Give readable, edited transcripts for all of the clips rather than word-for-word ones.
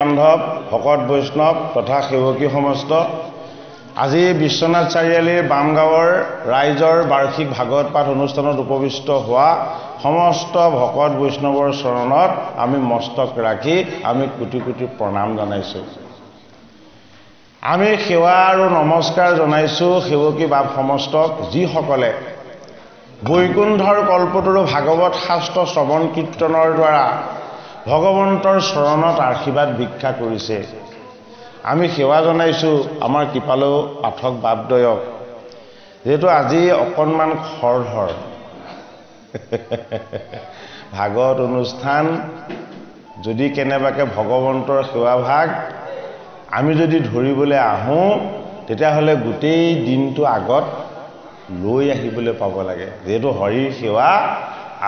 বান্ধৱ ভকত বৈষ্ণৱ তথা সেৱকী সমস্ত আজি বিশ্বনাথ চাৰিআলিৰ বামগাঁৱৰ ৰাইজৰ বাৰ্ষিক ভাগৱত পাঠ অনুষ্ঠানত উপবিষ্ট হোৱা সমস্ত ভকত বৈষ্ণৱৰ চৰণত আমি মস্তক ৰাখি আমি কোটি কোটি প্ৰণাম জনাইছোঁ। আমি সেৱা আৰু নমস্কাৰ জনাইছোঁ সেৱকী বাপ সমস্তক, যিসকলে বৈকুণ্ঠৰ কল্পতৰু ভাগৱত শাস্ত্ৰ শ্ৰৱণ কীৰ্তনৰ দ্বাৰা ভগৱন্তৰ চৰণত আশীৰ্বাদ ভিক্ষা কৰিছে। আমি সেৱা জনাইছোঁ আমাৰ কৃপালু পাঠক বাপদ্বয়ক, যেহেতু আজি অকণমান খৰধৰ ভাগৱত অনুষ্ঠান, যদি কেনেবাকৈ ভগৱন্তৰ সেৱাভাগ আমি যদি ধৰিবলৈ আহোঁ তেতিয়াহ'লে গোটেই দিনটো আগত লৈ আহিবলৈ পাব লাগে, যিহেতু হৰিৰ সেৱা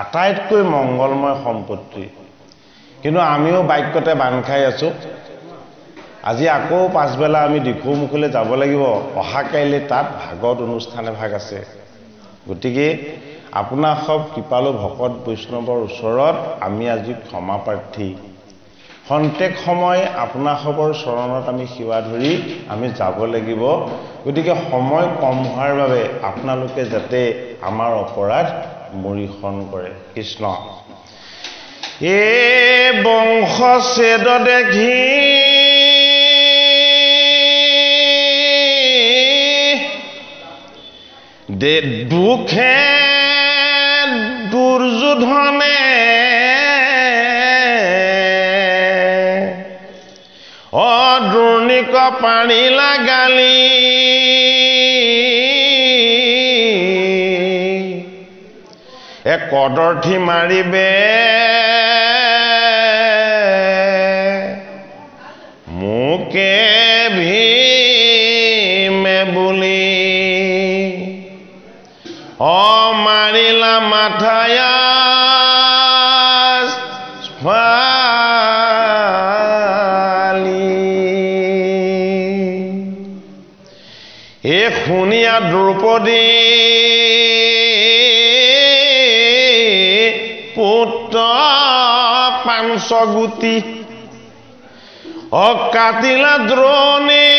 আটাইতকৈ মংগলময় সম্পত্তি। কিন্তু আমিও বাক্যতে বান্ধ খাই আছোঁ। আজি আকৌ পাছবেলা আমি দিখৌমুখলৈ যাব লাগিব, অহা কাইলৈ তাত ভাগৱত অনুষ্ঠান এভাগ আছে। গতিকে আপোনাৰ সব কৃপালু ভকত বৈষ্ণৱৰ ওচৰত আমি আজি ক্ষমা প্ৰাৰ্থী। খন্তেক সময় আপোনাৰ সবৰ চৰণত আমি সেৱা ধৰি আমি যাব লাগিব। গতিকে সময় কম হোৱাৰ বাবে আপোনালোকে যাতে আমাৰ অপৰাধ মৰিহৰণ কৰে। কৃষ্ণ এ বংশ ছেদ দেখি দুখে দুৰ্যোধনে দুৰ্নিক পাৰিলা গালি কদৰ্থি মাৰিবে মোকে ভীমে বুলি মাৰিলা মাথায়া এ শুনিয়া দ্ৰৌপদী পুত্ৰ পাঞ্চগুটি কাটিলা দ্ৰোণী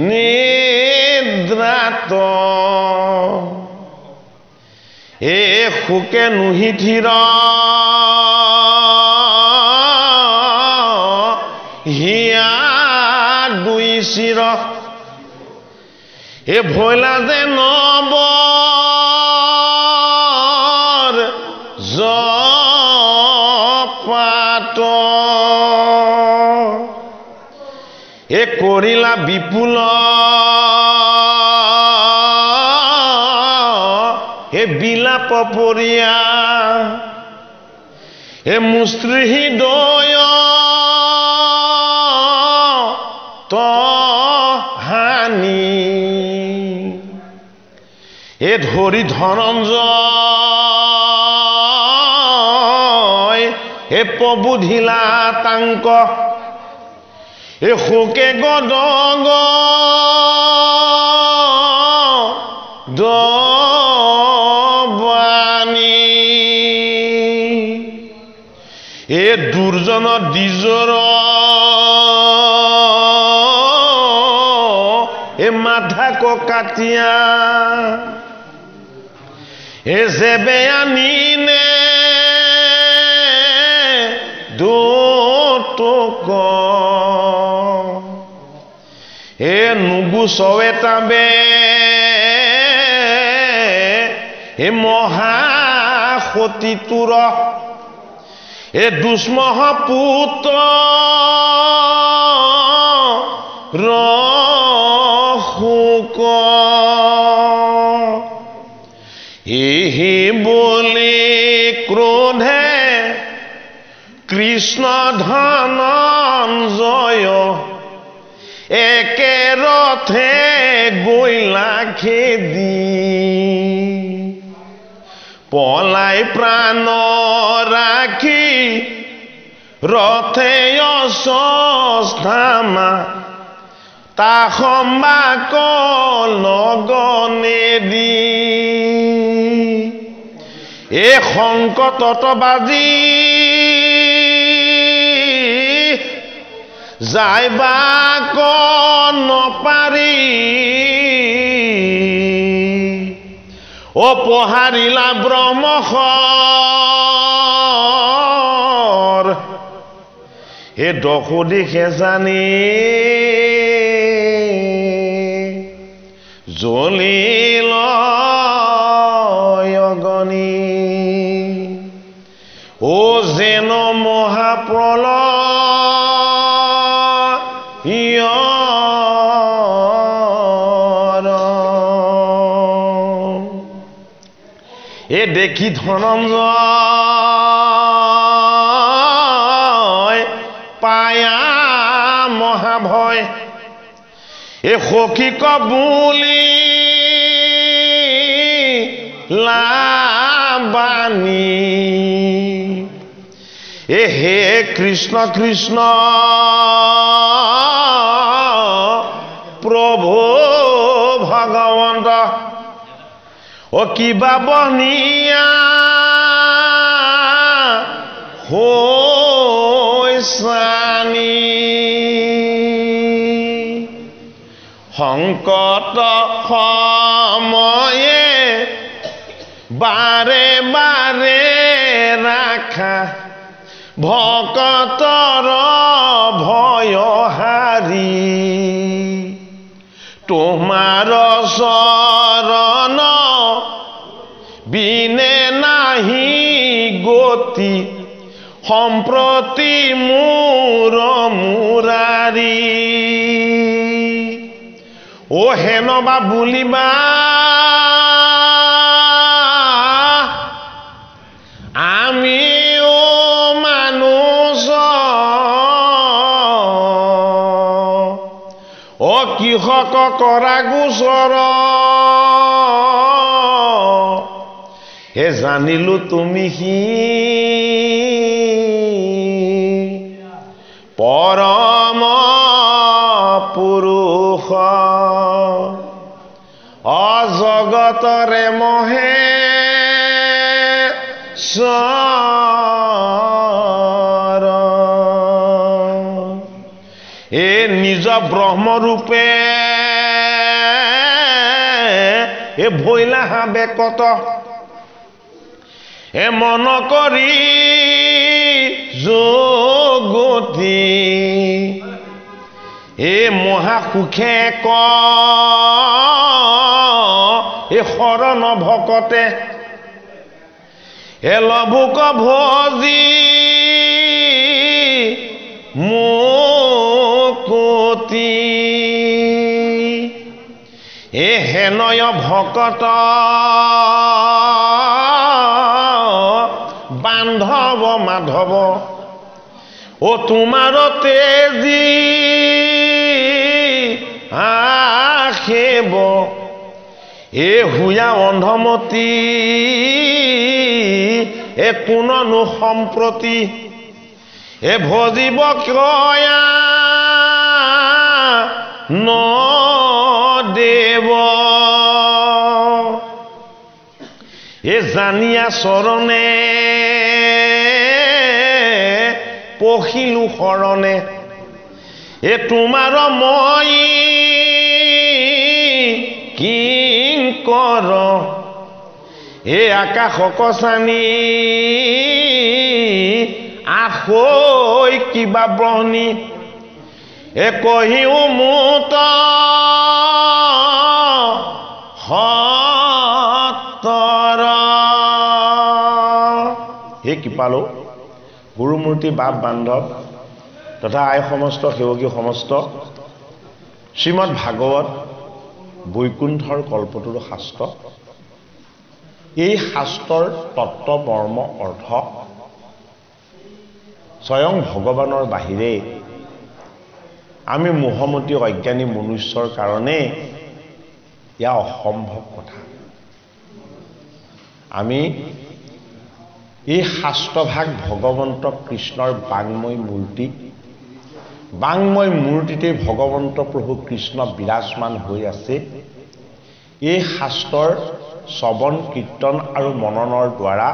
নিদ্ৰাত এ শোকে নুহিথিৰ হিয়া দুই চিৰ এ ভৈলা যে নব জপাত এ কৰিলা বিপুল এ বিলাপ পৰিয়া এ মুস্ত্ৰী হৃদয় হানি এ ধৰি ধনঞ্জয় এ প্ৰবোধিলা তাংক এ শোকে গদগ দবানি এ দুৰ্জন দ্বিজৰ এ মাথা কাটিয়া এ যেবে আনিনে দুটক এ নুগুচৱে তাবে এ মহাসতী তোৰ এ দুষ্মহ পুত্ৰ ৰশোক এহি বুলি ক্ৰোধে কৃষ্ণ ধনঞ্জয় একে ৰথে গৈলা খেদি পলাই প্ৰাণ ৰাখি ৰথে অস্থামা তা সম্বাক লগনে দি এ সংকটত বাজি যাইবা নপাৰি ও পহাৰিলা ব্ৰহ্মশৰ হে দশো দিশে জানি জ্বলিল অগনি ও যেন মহাপ্ৰলয় এ দেখি ধনঞ্জয় পায়া মহাভয় এ সখী কবুলি লাবানী এ হে কৃষ্ণ কৃষ্ণ প্ৰভু ভগৱন্ত ও কিবা বনিয়া হৈছানি সংকট সময়ে বাৰে বাৰে ৰাখা ভকতৰ ভয়হাৰি তোমাৰ চৰণ বিনে নাহি গতি সম্প্ৰতি মোৰ মুৰাৰী ও হেনবা বুলিবা আমিও মানুষ ও কৃষক কৰা গোচৰ হে জানিলো তুমি সি পৰম পুৰুষ অজগতৰে মহে এ নিজ ব্ৰহ্মৰূপে এ ভৈলা হাবে কত এ মন কৰি যোগতি এ মহাসুখে ক এ শৰণ ভকতে এ লভুক ভজি মুকুতি এ হেনয় ভকত বান্ধৱ মাধৱ ও তোমাৰ তেজি আখেব এ হুয়া অন্ধমতি এ কোননো সম্প্ৰতি এ ভজিব কয়া ন দেৱ এ জানিয়া চৰণে পখিলো শৰণে এ তোমাৰ মই কিংকৰ এ আকাশ কচানি আখৈ কিবা ব্ৰহ্মী এ কহিও মুত সতৰ হে কৃপালো গুৰুমূৰ্তি বাপ বান্ধৱ তথা আই সমস্ত সেৱকী সমস্ত শ্ৰীমদ ভাগৱত বৈকুণ্ঠৰ কল্পতৰু শাস্ত্ৰ এই শাস্ত্ৰৰ তত্ত্ব মৰ্ম অৰ্থ স্বয়ং ভগৱানৰ বাহিৰে আমি মোহমতী অজ্ঞানী মনুষ্যৰ কাৰণে ইয়া অসম্ভৱ কথা আমি এই শাস্ত্ৰভাগ ভগৱন্ত কৃষ্ণৰ বাংময় মূৰ্তি বাংময় মূৰ্তিতে ভগৱন্ত প্ৰভু কৃষ্ণ বিৰাজমান হৈ আছে এই শাস্ত্ৰৰ শ্ৰৱণ কীৰ্তন আৰু মননৰ দ্বাৰা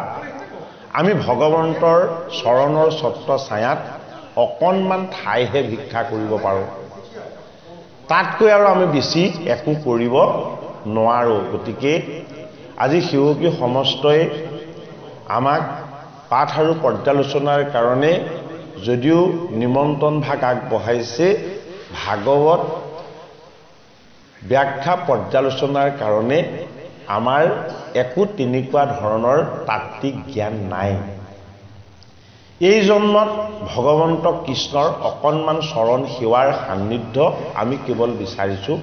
আমি ভগৱন্তৰ চৰণৰ ছত্ৰ ছায়াত অকণমান ঠাইহে ভিক্ষা কৰিব পাৰোঁ তাতকৈ আৰু আমি বেছি একো কৰিব নোৱাৰোঁ গতিকে আজি সেৱকী সমস্তই আমাক পাঠ আৰু পৰ্যালোচনাৰ কাৰণে যদিও নিমন্ত্ৰণ ভাগ আগবঢ়াইছে ভাগৱত ব্যাখ্যা পৰ্যালোচনাৰ কাৰণে আমাৰ একো তেনেকুৱা ধৰণৰ তাত্ত্বিক জ্ঞান নাই এই জন্মত ভগৱন্ত কৃষ্ণৰ অকণমান চৰণ সেৱাৰ সান্নিধ্য আমি কেৱল বিচাৰিছোঁ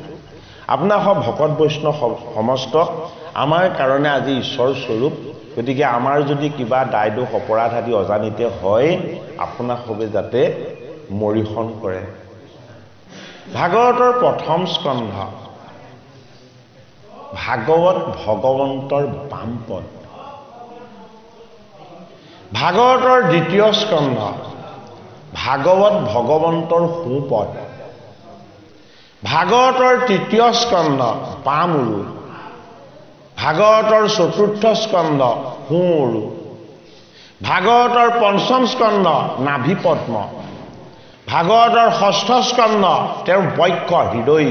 আপোনাৰ সব ভকত বৈষ্ণৱ সমস্ত আমাৰ কাৰণে আজি ঈশ্বৰ স্বৰূপ গতিকে আমাৰ যদি কিবা দায় দোষ অপৰাধ আদি অজানিতে হয় আপোনাৰ সবে যাতে মৰিহন কৰে ভাগৱতৰ প্ৰথম স্কন্ধ ভাগৱত ভগৱন্তৰ বামপদ ভাগৱতৰ দ্বিতীয় স্কন্ধ ভাগৱত ভগৱন্তৰ সোঁপদ ভাগৱতৰ তৃতীয় স্কন্ধ বামউৰু ভাগৱতৰ চতুৰ্থ স্কন্ধ সোঁউৰু ভাগৱতৰ পঞ্চম স্কন্ধ নাভি পদ্ম ভাগৱতৰ ষষ্ঠ স্কন্ধ তেওঁৰ বক্ষ হৃদয়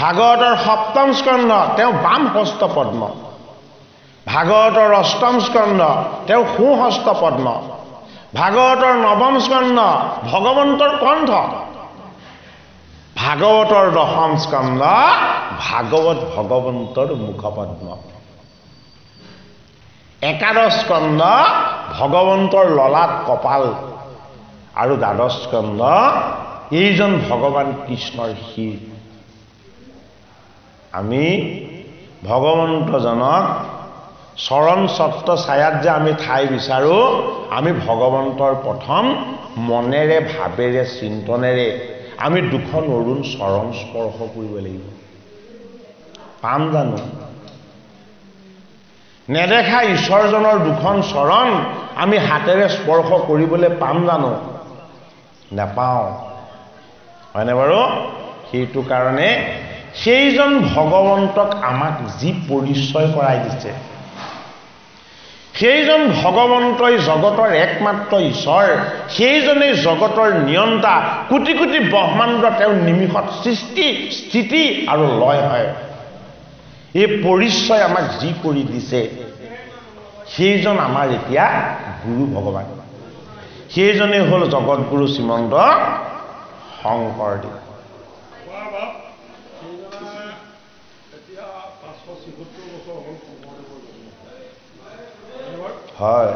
ভাগৱতৰ সপ্তম স্কন্ধ তেওঁ বাম হস্ত পদ্ম ভাগৱতৰ অষ্টম স্কন্ধ তেওঁ সোঁ হস্ত পদ্ম ভাগৱতৰ নৱম স্কন্ধ ভগৱন্তৰ কণ্ঠ ভাগৱতৰ দশম স্কন্ধ ভাগৱত ভগৱন্তৰ মুখপদ্ম একাদশ স্কন্ধ ভগৱন্তৰ ললাট কপাল আৰু দ্বাদশ স্কন্ধ এইজন ভগৱান কৃষ্ণৰ শিৰ আমি ভগৱন্তজনক চৰণ ছত্ৰ ছায়াত যে আমি ঠাই বিচাৰোঁ আমি ভগৱন্তৰ প্ৰথম মনেৰে ভাবেৰে চিন্তনেৰে আমি দুখন অৰুণ চৰণ স্পৰ্শ কৰিব লাগিব পাম জানো নেদেখা ঈশ্বৰজনৰ দুখন চৰণ আমি হাতেৰে স্পৰ্শ কৰিবলৈ পাম জানো নাপাওঁ হয়নে বাৰু সেইটো কাৰণে সেইজন ভগৱন্তক আমাক যি পৰিচয় কৰাই দিছে সেইজন ভগৱন্তই জগতৰ একমাত্ৰ ঈশ্বৰ সেইজনেই জগতৰ নিয়ন্তা কোটি কোটি ব্ৰহ্মাণ্ড তেওঁৰ নিমিষত সৃষ্টি স্থিতি আৰু লয় হয় এই পৰিচয় আমাক যি কৰি দিছে সেইজন আমাৰ এতিয়া গুৰু ভগৱান সেইজনেই হ'ল জগতগুৰু শ্ৰীমন্ত শংকৰদেৱ হয়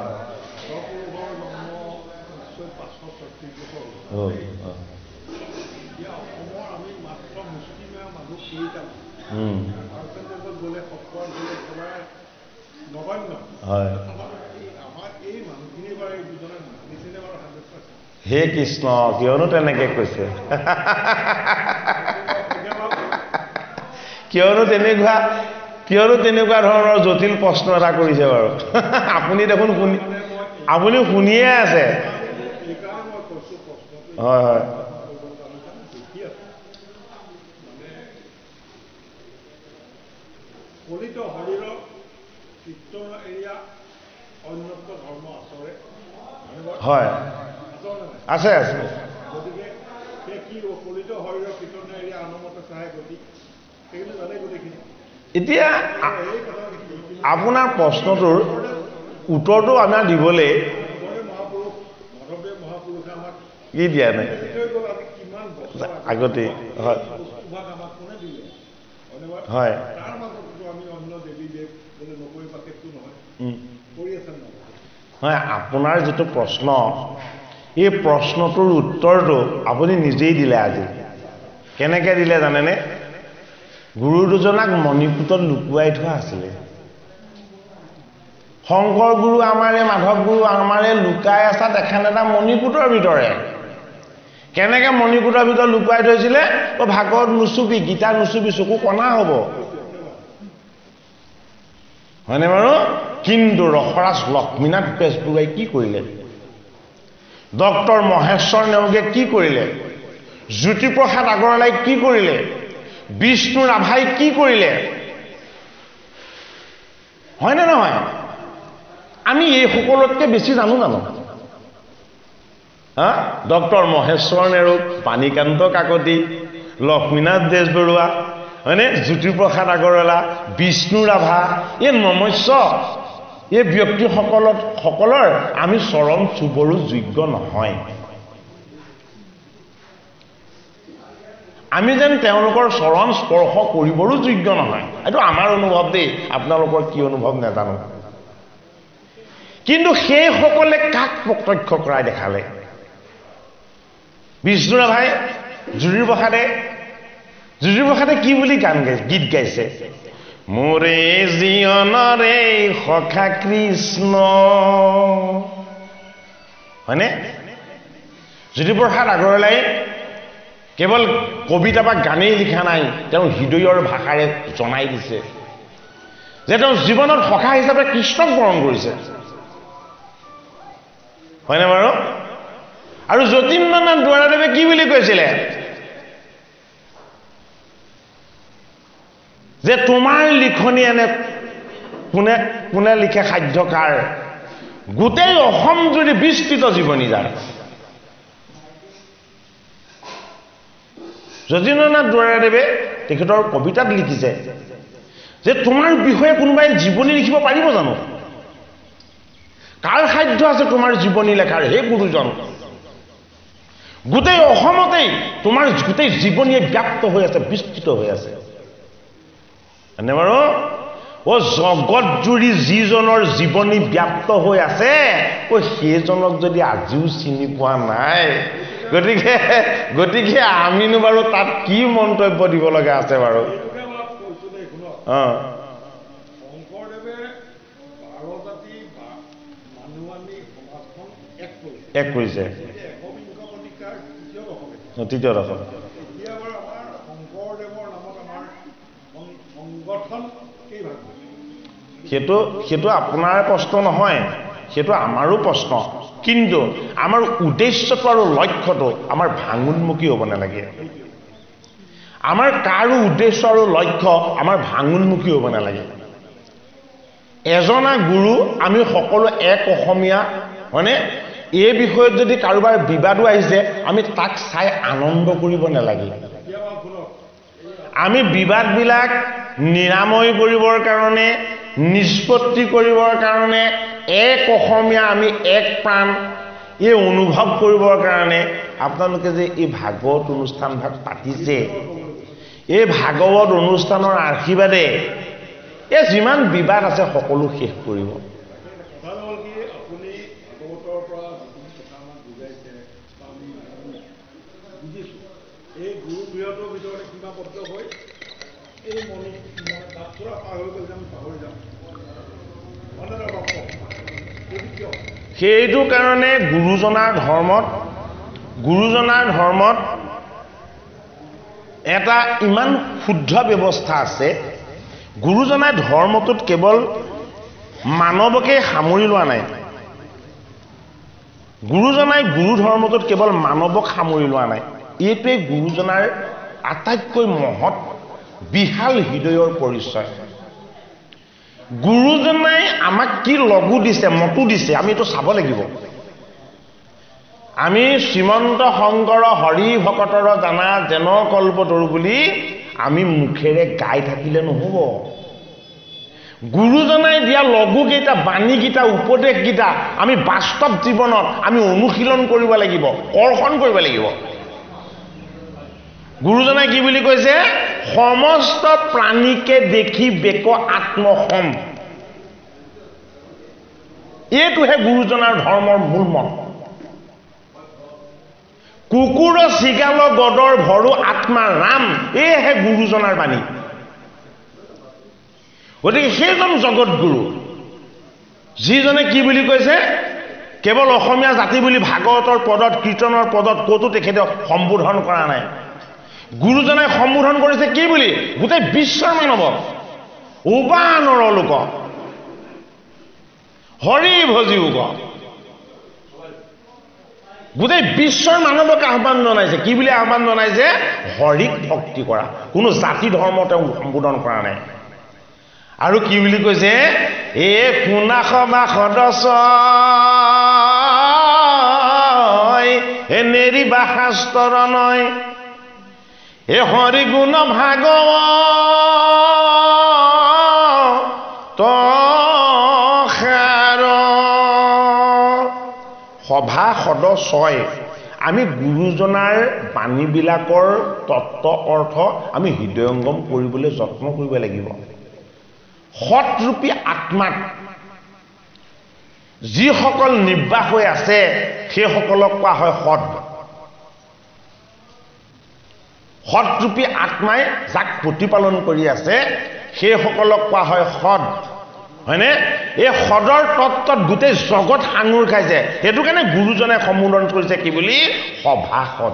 হে কৃষ্ণ কিয়নো তেনেকে কৈছে কিয়নো তেনেকুৱা ধৰণৰ জটিল প্ৰশ্ন এটা কৰিছে বাৰু আপুনি দেখোন আপুনি শুনিয়ে আছে হয় হয় হয় আছে আছে এতিয়া আপোনাৰ প্ৰশ্নটোৰ উত্তৰটো আমাৰ দিবলৈ কি দিয়া নাই আগতে হয় হয় হয় আপোনাৰ যিটো প্ৰশ্ন এই প্ৰশ্নটোৰ উত্তৰটো আপুনি নিজেই দিলে আজি কেনেকৈ দিলে জানেনে গুৰু দুজনাক মণিকূটত লুকুৱাই থোৱা আছিলে শংকৰ গুৰু আমাৰে মাধৱ গুৰু আমাৰে লুকাই আছে এখন এটা মণিকূটৰ ভিতৰে কেনেকৈ মণিকূটৰ ভিতৰত লুকুৱাই থৈছিলে ভাগৱত নুচুবি গীতা নুচুবি চকু কণা হ'ব হয়নে বাৰু কিন্তু ৰসৰাজ লক্ষ্মীনাথ বেজবৰুৱাই কি কৰিলে ডক্টৰ মহেশ্বৰ নেওগে কি কৰিলে জ্যোতিপ্ৰসাদ আগৰৱালাই কি কৰিলে বিষ্ণু ৰাভাই কি কৰিলে হয়নে নহয় আমি এই সকলোতকৈ বেছি জানো ডক্টৰ মহেশ্বৰ নেৰু, পানীকান্ত কাকতি, লক্ষ্মীনাথ বেজবৰুৱা, হয়নে, জ্যোতিপ্ৰসাদ আগৰৱালা, বিষ্ণু ৰাভা, এই নমস্য এই ব্যক্তিসকলৰ আমি চৰণ চুবৰো যোগ্য নহয়। আমি যেন তেওঁলোকৰ চৰণ স্পৰ্শ কৰিবৰো যোগ্য নহয়। এইটো আমাৰ অনুভৱ দেই, আপোনালোকৰ কি অনুভৱ নাজানো। কিন্তু সেইসকলে কাক প্ৰত্যক্ষ কৰাই দেখালে? বিষ্ণু ৰাভাই, জ্যোতিপ্ৰসাদে কি বুলি গীত গাইছে? মোৰে জীৱনৰে সখা কৃষ্ণ, হয়নে? জ্যোতিপ্ৰসাদ আগৰৱালাই কেৱল কবিতা বা গানেই লিখা নাই, তেওঁ হৃদয়ৰ ভাষাৰে জনাই দিছে যে তেওঁ জীৱনত সখা হিচাপে কৃষ্ণক বৰণ কৰিছে, হয়নে বাৰু? আৰু যতীন্দ্ৰনাথ দুৱৰাদেৱে কি বুলি কৈছিলে? যে তোমাৰ লিখনি এনে কোনে কোনে লিখে সাধ্যকাৰ, গোটেই অসম জুৰি বিস্তৃত জীৱনী যাৰ। যতীন্দ্ৰনাথ দুৱৰাদেৱে তেখেতৰ কবিতাত লিখিছে যে তোমাৰ বিষয়ে কোনোবাই জীৱনী লিখিব পাৰিব জানো? কাৰ সাধ্য আছে তোমাৰ জীৱনী লেখাৰ হে গুৰুজন? গোটেই অসমতেই তোমাৰ গোটেই জীৱনীয়ে ব্যাপ্ত হৈ আছে, বিস্তৃত হৈ আছে, হয়নে বাৰু? জগত জুৰি যিজনৰ জীৱনী ব্যাপ্ত হৈ আছে, সেইজনক যদি আজিও চিনি পোৱা নাই, গতিকে আমিনো বাৰু তাত কি মন্তব্য দিব লগা আছে বাৰু? এক কৰিছে তৃতীয় দশক। সেইটো আপোনাৰ প্ৰশ্ন নহয়, সেইটো আমাৰো প্ৰশ্ন। কিন্তু আমাৰ উদ্দেশ্যটো আৰু লক্ষ্যটো আমাৰ ভাঙোন্মুখী হ'ব নালাগে। আমাৰ কাৰো উদ্দেশ্য আৰু লক্ষ্য আমাৰ ভাঙোন্মুখী হ'ব নালাগে। এজনা গুৰু, আমি সকলো এক অসমীয়া, হয়নে? এই বিষয়ত যদি কাৰোবাৰ বিবাদো আহিছে, আমি তাক চাই আনন্দ কৰিব নালাগে। আমি বিবাদবিলাক নিৰাময় কৰিবৰ কাৰণে, নিষ্পত্তি কৰিবৰ কাৰণে, এক অসমীয়া আমি এক প্ৰাণ এই অনুভৱ কৰিবৰ কাৰণে আপোনালোকে যে এই ভাগৱত অনুষ্ঠান ভাগ পাতিছে, এই ভাগৱত অনুষ্ঠানৰ আশীৰ্বাদে এই যিমান বিবাদ আছে সকলো শেষ কৰিব। সেইটো কাৰণে গুৰুজনাৰ ধৰ্মত এটা ইমান শুদ্ধ ব্যৱস্থা আছে। গুৰুজনাই ধৰ্মটোত কেৱল মানৱকে সামৰি লোৱা নাই। গুৰুজনাই গুৰু ধৰ্মটোত কেৱল মানৱক সামৰি লোৱা নাই। এইটোৱে গুৰুজনাৰ আটাইতকৈ মহৎ বিশাল হৃদয়ৰ পৰিচয়। গুৰুজনাই আমাক কি লগু দিছে, মতো দিছে, আমি এইটো চাব লাগিব। আমি শ্ৰীমন্ত শংকৰ হৰি ভকতৰ জানা যেন কল্পতৰু বুলি আমি মুখেৰে গাই থাকিলে নহ'ব। গুৰুজনাই দিয়া লঘুকেইটা, বাণীকেইটা, উপদেশকেইটা আমি বাস্তৱ জীৱনত আমি অনুশীলন কৰিব লাগিব, কৰ্ষণ কৰিব লাগিব। গুৰুজনাই কি বুলি কৈছে? সমস্ত প্ৰাণীকে দেখি বেক আত্মসম। এইটোহে গুৰুজনাৰ ধৰ্মৰ মূল মত। কুকুৰ চিগাল গদৰ ভৰু আত্মা ৰাম, এইহে গুৰুজনাৰ বাণী। গতিকে সেইজন জগত গুৰু, যিজনে কি বুলি কৈছে? কেৱল অসমীয়া জাতি বুলি ভাগৱতৰ পদত, কীৰ্তনৰ পদত ক'তো তেখেতে সম্বোধন কৰা নাই। গুৰুজনাই সম্বোধন কৰিছে কি বুলি? গোটেই বিশ্বৰ মানৱক, উবানৰ লোক হৰি ভজিউক, গোটেই বিশ্বৰ মানৱকে আহ্বান জনাইছে। কি বুলি আহ্বান জনাইছে? হৰিক ভক্তি কৰা। কোনো জাতি ধৰ্ম তেওঁ সম্বোধন কৰা নাই। আৰু কি বুলি কৈছে? এ শুনা সবা সদস্য এ নেৰিবা শাস্ত্ৰৰ নয় এ হৰি গুণ ভাগৱত সভা সদস্যই আমি গুৰুজনাৰ বাণীবিলাকৰ তত্ত্ব অৰ্থ আমি হৃদয়ংগম কৰিবলৈ যত্ন কৰিব লাগিব সৎৰূপী আত্মাত যিসকল নিৰ্বাহ হৈ আছে সেইসকলক কোৱা হয় সৎ সৎৰূপী আত্মাই যাক প্ৰতিপালন কৰি আছে সেইসকলক কোৱা হয় সৎ হয়নে এই সদৰ তত্ত্বত গোটেই জগত সাঙুৰ খাইছে সেইটো কাৰণে গুৰুজনে সম্বোধন কৰিছে কি বুলি সভাসদ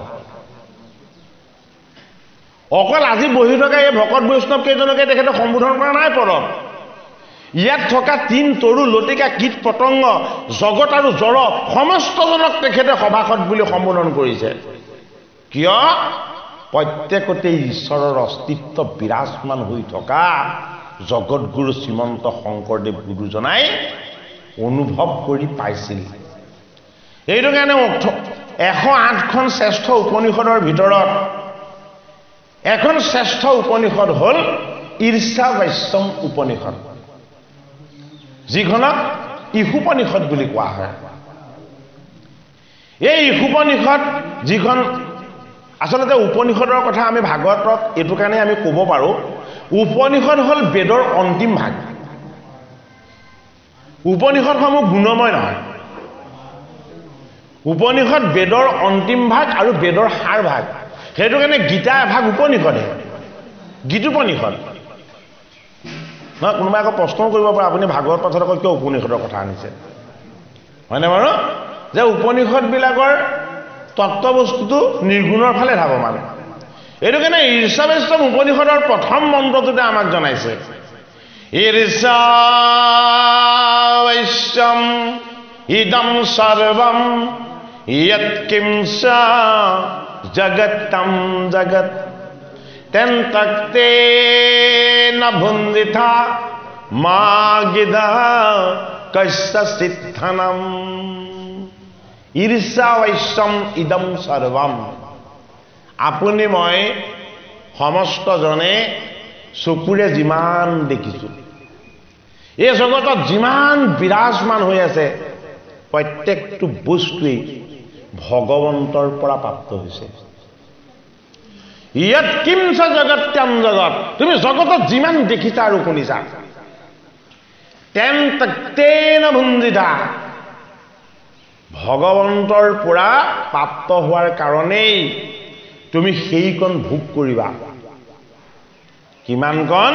অকল আজি বহি থকা এই ভকত বৈষ্ণৱ কেইজনকে তেখেতে সম্বোধন কৰা নাই পদত ইয়াত থকা তিন তৰু লতিকা কীট পতংগ জগত আৰু জড় সমস্তজনক তেখেতে সভাসদ বুলি সম্বোধন কৰিছে কিয় প্ৰত্যেকতে ঈশ্বৰৰ অস্তিত্ব বিৰাজমান হৈ থকা জগতগুৰু শ্ৰীমন্ত শংকৰদেৱ গুৰুজনাই অনুভৱ কৰি পাইছিল এইটো কাৰণে 108খন শ্ৰেষ্ঠ উপনিষদৰ ভিতৰত এখন শ্ৰেষ্ঠ উপনিষদ হ'ল ঈৰ্ষাবশ্যম উপনিষদ যিখনক ইহুপনিষদ বুলি কোৱা হয় এই ইহুপনিষদ যিখন আচলতে উপনিষদৰ কথা আমি ভাগৱতত এইটো কাৰণে আমি ক'ব পাৰোঁ উপনিষদ হ'ল বেদৰ অন্তিম ভাগ উপনিষদসমূহ গুণময় নহয় উপনিষদ বেদৰ অন্তিম ভাগ আৰু বেদৰ সাৰ ভাগ সেইটো কাৰণে গীতা এভাগ উপনিষদে গীতোপনিষদ নহয় কোনোবাই আকৌ প্ৰশ্ন কৰিব পাৰে আপুনি ভাগৱত পাঠত আকৌ কিয় উপনিষদৰ কথা আনিছে হয়নে বাৰু যে উপনিষদবিলাকৰ তত্ত্ববস্তুটো নিৰ্গুণৰ ফালে ধাৱমান এইটো কাৰণে ঈৰ্ষাবশ্যম উপনিষদৰ প্ৰথম মন্ত্ৰটোতে আমাক জনাইছে ঈৰ্ষাবশ্যম ইদম সৰ্বম য়ৎকিঞ্চ জগতম জগত তেন তক্তে ন ভুন্দিথা মা গিদা কস্য সিদ্ধনম ঈৰ্ষাবশ্যম ইদম সৰ্বম আপুনি মই সমস্তজনে চকুৰে যিমান দেখিছোঁ এই জগতত যিমান বিৰাজমান হৈ আছে প্ৰত্যেকটো বস্তুৱেই ভগৱন্তৰ পৰা প্ৰাপ্ত হৈছে ইয়াত কিঞ্চ জগত্যাম জগত তুমি জগতত যিমান দেখিছা আৰু শুনিছা তেন তক্তেন ভুঞ্জিতা ভগৱন্তৰ পৰা প্ৰাপ্ত হোৱাৰ কাৰণেই তুমি সেইকণ ভোগ কৰিবা কিমানকণ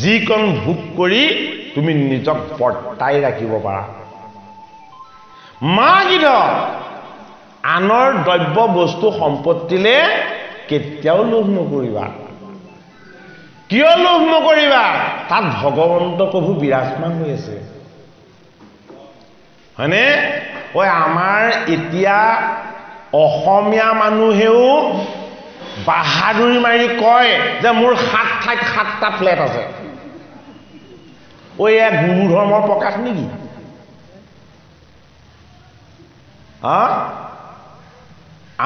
যিকণ ভোগ কৰি তুমি নিজক বৰ্তাই ৰাখিব পাৰা মা গিধ আনৰ দ্ৰব্য বস্তু সম্পত্তিলে কেতিয়াও লোভ নকৰিবা কিয় লোভ নকৰিবা তাত ভগৱন্ত প্ৰভু বিৰাজমান হৈ আছে হয়নে ঐ আমাৰ এতিয়া অসমীয়া মানুহেও বাহাদুৰি মাৰি কয় যে মোৰ 7 ঠাইত 7টা ফ্লেট আছে ঐ এয়া গুৰু ধৰ্মৰ প্ৰকাশ নেকি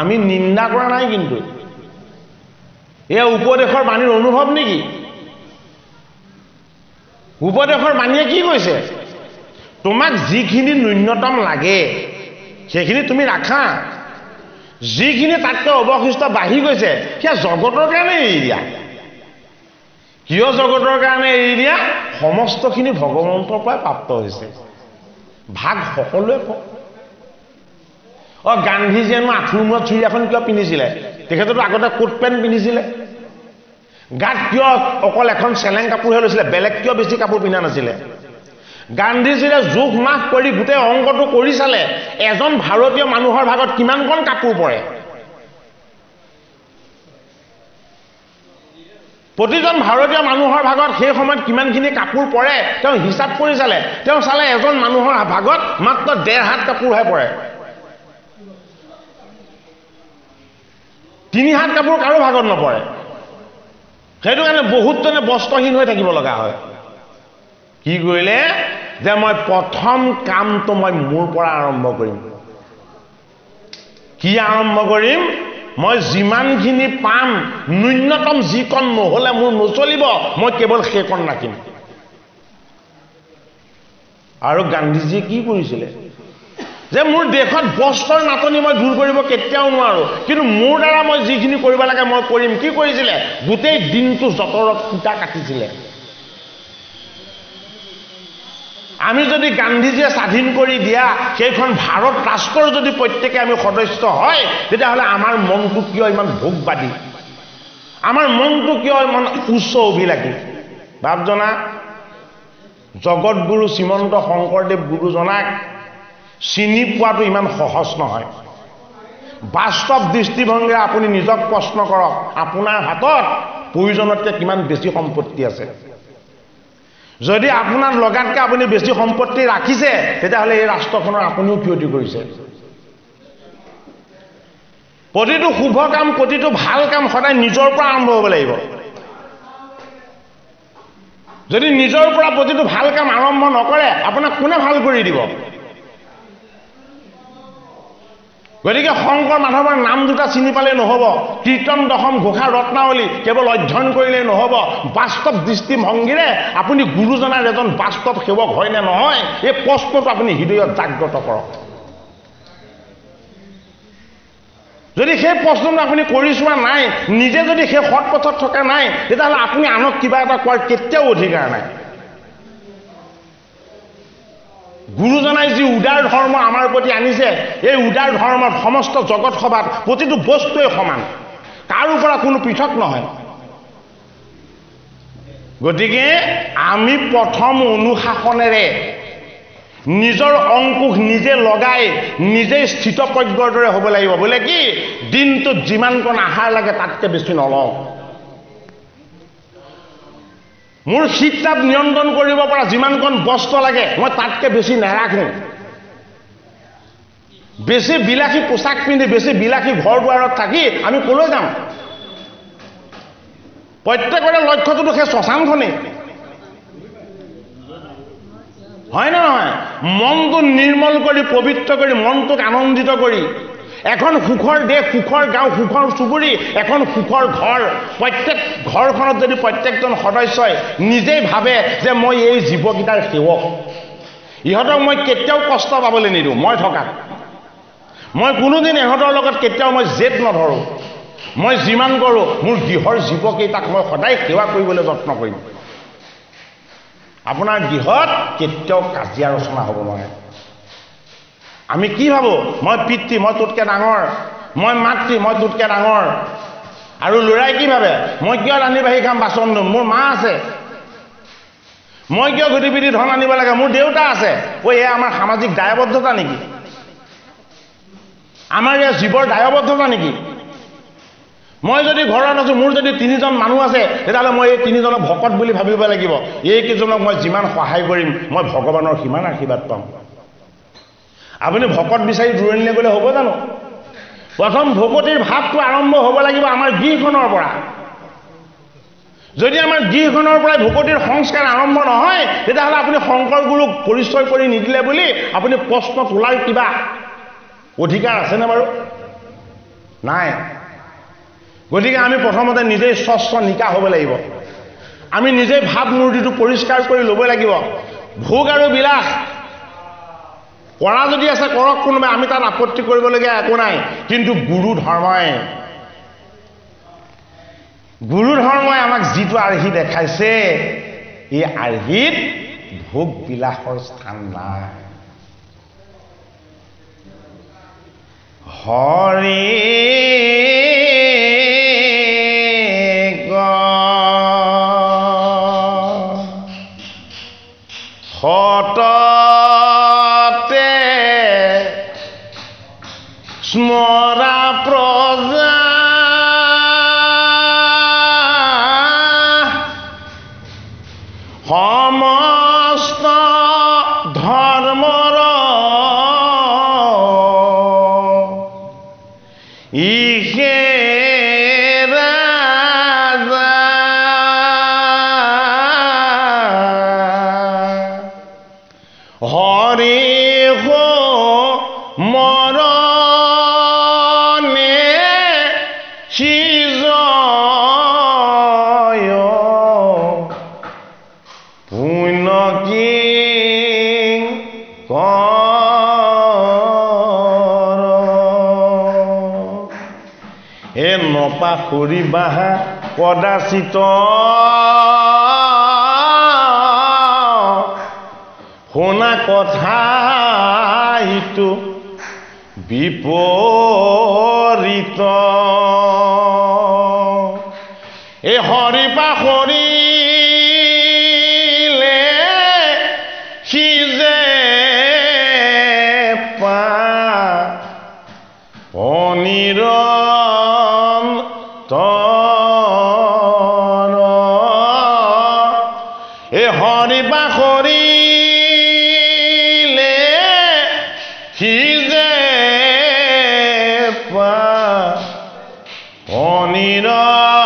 আমি নিন্দা কৰা নাই কিন্তু এয়া উপদেশৰ বাণীৰ অনুভৱ নেকি উপদেশৰ বাণীয়ে কি কৈছে তোমাক যিখিনি ন্যূনতম লাগে সেইখিনি তুমি ৰাখা যিখিনি তাতকৈ অৱশিষ্ট বাঢ়ি গৈছে সেয়া জগতৰ কাৰণে এৰি দিয়া কিয় জগতৰ কাৰণে এৰি দিয়া সমস্তখিনি ভগৱন্তৰ পৰাই প্ৰাপ্ত হৈছে ভাগ সকলোৱে গান্ধীজীয়েনো আঁঠুৰ মূৰত চুৰি এখন কিয় পিন্ধিছিলে তেখেতেতো আগতে কোট পেণ্ট পিন্ধিছিলে গাত কিয় অকল এখন চেলেং কাপোৰহে লৈছিলে বেলেগ কিয় বেছি কাপোৰ পিন্ধা নাছিলে গান্ধীজীয়ে জোখ মাখ কৰি গোটেই অংকটো কৰি চালে এজন ভাৰতীয় মানুহৰ ভাগত কিমানখন কাপোৰ পৰে প্ৰতিজন ভাৰতীয় মানুহৰ ভাগত সেই সময়ত কিমানখিনি কাপোৰ পৰে তেওঁ হিচাপ কৰি চালে তেওঁ চালে এজন মানুহৰ ভাগত মাত্ৰ 1.5 হাত কাপোৰহে পৰে 3 হাত কাপোৰ কাৰো ভাগত নপৰে সেইটো কাৰণে বহুতজনে বস্ত্ৰহীন হৈ থাকিব লগা হয় কি কৰিলে যে মই প্ৰথম কামটো মই মোৰ পৰা আৰম্ভ কৰিম কি আৰম্ভ কৰিম মই যিমানখিনি পাম ন্যূনতম যিকণ নহ'লে মোৰ নচলিব মই কেৱল সেইকণ ৰাখিম আৰু গান্ধীজীয়ে কি কৰিছিলে যে মোৰ দেশত বস্ত্ৰৰ নাটনি মই দূৰ কৰিব কেতিয়াও নোৱাৰো কিন্তু মোৰ দ্বাৰা মই যিখিনি কৰিব লাগে মই কৰিম কি কৰিছিলে গোটেই দিনটো যতৰত সূতা কাটিছিলে আমি যদি গান্ধীজীয়ে স্বাধীন কৰি দিয়া সেইখন ভাৰত ৰাষ্ট্ৰৰ যদি প্ৰত্যেকে আমি সদস্য হয় তেতিয়াহ'লে আমাৰ মনটো কিয় ইমান ভোগবাদী আমাৰ মনটো কিয় ইমান উচ্চ অভিলাষী ভাৱজনা জগতগুৰু শ্ৰীমন্ত শংকৰদেৱ গুৰুজনাক চিনি পোৱাটো ইমান সহজ নহয় বাস্তৱ দৃষ্টিভংগীৰে আপুনি নিজক প্ৰশ্ন কৰক আপোনাৰ হাতত প্ৰয়োজনতকৈ কিমান বেছি সম্পত্তি আছে যদি আপোনাৰ লগাতকৈ আপুনি বেছি সম্পত্তি ৰাখিছে তেতিয়াহ'লে এই ৰাষ্ট্ৰখনৰ আপুনিও ক্ষতি কৰিছে প্ৰতিটো শুভ কাম প্ৰতিটো ভাল কাম সদায় নিজৰ পৰা আৰম্ভ হ'ব লাগিব যদি নিজৰ পৰা প্ৰতিটো ভাল কাম আৰম্ভ নকৰে আপোনাক কোনে ভাল কৰি দিব গতিকে শংকৰ মাধৱৰ নাম দুটা চিনি পালে নহ'ব কীৰ্তন দশম ঘোষা ৰত্নাৱলী কেৱল অধ্যয়ন কৰিলে নহ'ব বাস্তৱ দৃষ্টিভংগীৰে আপুনি গুৰুজনাৰ এজন বাস্তৱ সেৱক হয় নে নহয় এই প্ৰশ্নটো আপুনি হৃদয়ত জাগ্ৰত কৰক যদি সেই প্ৰশ্নটো আপুনি কৰি চোৱা নাই নিজে যদি সেই সৎ পথত থকা নাই তেতিয়াহ'লে আপুনি আনক কিবা এটা কোৱাৰ কেতিয়াও অধিকাৰ নাই গুৰুজনাই যি উদাৰ ধৰ্ম আমাৰ প্ৰতি আনিছে এই উদাৰ ধৰ্মত সমস্ত জগত সভাত প্ৰতিটো বস্তুৱে সমান কাৰো পৰা কোনো পৃথক নহয় গতিকে আমি প্ৰথম অনুশাসনেৰে নিজৰ অংকুশ নিজে লগাই নিজে স্থিতপ্ৰজ্ঞৰ দৰে হ'ব লাগিব বোলে কি দিনটোত যিমানকণ আহাৰ লাগে তাতকৈ বেছি নলওঁ মোৰ শীত-তাপ নিয়ন্ত্ৰণ কৰিব পৰা যিমানকণ বস্ত্ৰ লাগে মই তাতকৈ বেছি নাৰাখোঁ বেছি বিলাসী পোছাক পিন্ধি বেছি বিলাসী ঘৰ দুৱাৰত থাকি আমি কলৈ যাম প্ৰত্যেকৰে লক্ষ্যটোতো সেই শ্মশানখনেই হয় নে নহয় মনটো নিৰ্মল কৰি পবিত্ৰ কৰি মনটোক আনন্দিত কৰি এখন সুখৰ দেশ সুখৰ গাঁও সুখৰ চুবুৰী এখন সুখৰ ঘৰ প্ৰত্যেক ঘৰখনত যদি প্ৰত্যেকজন সদস্যই নিজেই ভাবে যে মই এই জীৱকেইটাৰ সেৱক ইহঁতক মই কেতিয়াও কষ্ট পাবলৈ নিদিওঁ মই থকাত মই কোনোদিন ইহঁতৰ লগত কেতিয়াও মই জেদ নধৰোঁ মই যিমান কৰোঁ মোৰ গৃহৰ জীৱকেইটাক মই সদায় সেৱা কৰিবলৈ যত্ন কৰিম আপোনাৰ গৃহত কেতিয়াও কাজিয়া ৰচনা হ'ব নোৱাৰে আমি কি ভাবো মই পিতৃ মই তোতকৈ ডাঙৰ মই মাতৃ মই তোতকৈ ডাঙৰ আৰু ল'ৰাই কি ভাবে মই কিয় ৰান্ধি বাঢ়ি খাম বাচন ধুম মোৰ মা আছে মই কিয় ঘটি পিটি ধন আনিব লাগে মোৰ দেউতা আছে এয়া আমাৰ সামাজিক দায়বদ্ধতা নেকি আমাৰ এয়া জীৱৰ দায়বদ্ধতা নেকি মই যদি ঘৰত আছো মোৰ যদি 3জন মানুহ আছে তেতিয়াহ'লে মই এই 3জনক ভকত বুলি ভাবিব লাগিব এইকেইজনক মই যিমান সহায় কৰিম মই ভগৱানৰ সিমান আশীৰ্বাদ পাম আপুনি ভকত বিচাৰি দূৰণিলৈ গ'লে হ'ব জানো প্ৰথম ভকতিৰ ভাৱটো আৰম্ভ হ'ব লাগিব আমাৰ গৃহখনৰ পৰা যদি আমাৰ গৃহখনৰ পৰাই ভকতিৰ সংস্কাৰ আৰম্ভ নহয় তেতিয়াহ'লে আপুনি শংকৰ গুৰুক পৰিচয় কৰি নিদিলে বুলি আপুনি প্ৰশ্ন তোলাৰ কিবা অধিকাৰ আছেনে বাৰু নাই গতিকে আমি প্ৰথমতে নিজেই স্বচ্ছ নিকা হ'ব লাগিব আমি নিজেই ভাৱ মূৰ্তিটো পৰিষ্কাৰ কৰি ল'ব লাগিব ভোগ আৰু বিলাস কৰা যদি আছে কৰক কোনোবাই আমি তাত আপত্তি কৰিবলগীয়া একো নাই কিন্তু গুৰু ধৰ্মই আমাক যিটো আৰ্হি দেখাইছে এই আৰ্হিত ভোগ বিলাসৰ স্থান নাই হৰি সততে স্মৰা প্ৰজা সমস্ত ধৰ্মৰ ইহে হৰি হো মৰ এ নপাহৰি বাহা কদাচিত শুনা কথা ইটো বিপৰীত এই হৰি পাহৰিলে সি যে পা অনিৰন্তৰ এই হৰি পাহৰিলে সি যে পা অনিৰন্তৰ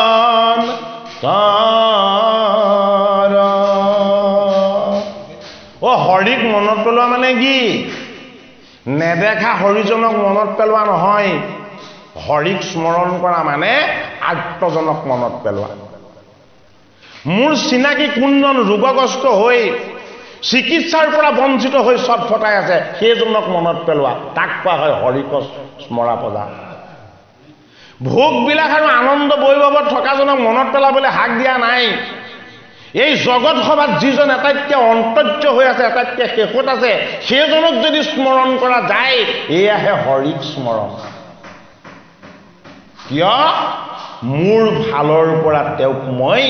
হৰিক মনত পেলোৱা মানে কি নেদেখা হৰিজনক মনত পেলোৱা নহয় হৰিক স্মৰণ কৰা মানে আত্মজনক মনত পেলোৱা মোৰ চিনাকি কোনজন ৰোগগ্ৰস্ত হৈ চিকিৎসাৰ পৰা বঞ্চিত হৈ ছটফটাই আছে সেইজনক মনত পেলোৱা তাক কোৱা হয় হৰিক স্মৰা পূজা ভোগবিলাক আৰু আনন্দ বৈভৱত থকাজনক মনত পেলাবলৈ হাক দিয়া নাই এই জগত সভাত যিজন আটাইতকৈ অন্তৰ্য হৈ আছে আটাইতকৈ শেষত আছে সেইজনক যদি স্মৰণ কৰা যায় এয়াহে হৰিক স্মৰণ কিয় মোৰ ভালৰ পৰা তেওঁক মই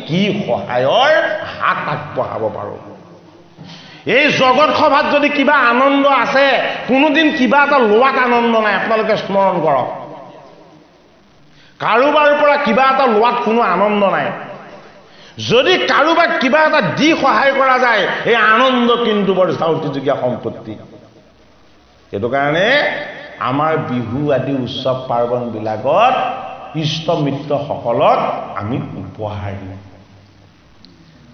কি সহায়ৰ হাত আগবঢ়াব পাৰোঁ এই জগত সভাত যদি কিবা আনন্দ আছে কোনোদিন কিবা এটা লোৱাত আনন্দ নাই আপোনালোকে স্মৰণ কৰক কাৰোবাৰ পৰা কিবা এটা লোৱাত কোনো আনন্দ নাই যদি কাৰোবাক কিবা এটা দি সহায় কৰা যায় এই আনন্দ কিন্তু বৰ চাউতিযোগীয়া সম্পত্তি সেইটো কাৰণে আমাৰ বিহু আদি উৎসৱ পাৰ্বণবিলাকত ইষ্ট মিত্ৰসকলক আমি উপহাৰ দিওঁ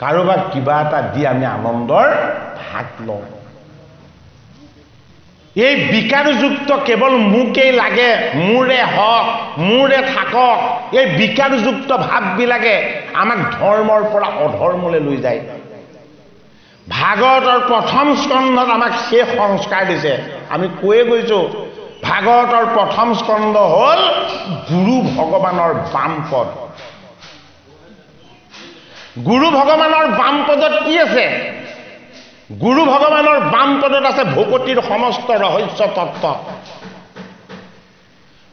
কাৰোবাক কিবা এটা দি আমি আনন্দৰ ভাগ লওঁ এই বিকাৰযুক্ত কেৱল মোকেই লাগে মোৰে হওক মোৰে থাকক এই বিকাৰযুক্ত ভাৱবিলাকে আমাক ধৰ্মৰ পৰা অধৰ্মলৈ লৈ যায় ভাগৱতৰ প্ৰথম স্কন্ধত আমাক সেই সংস্কাৰ দিছে আমি কৈয়ে গৈছোঁ ভাগৱতৰ প্ৰথম স্কন্ধ হ'ল গুৰু ভগৱানৰ বামপদ গুৰু ভগৱানৰ বামপদত কি আছে গুৰু ভগৱানৰ বামপদত আছে ভকতিৰ সমস্ত ৰহস্য তত্ত্ব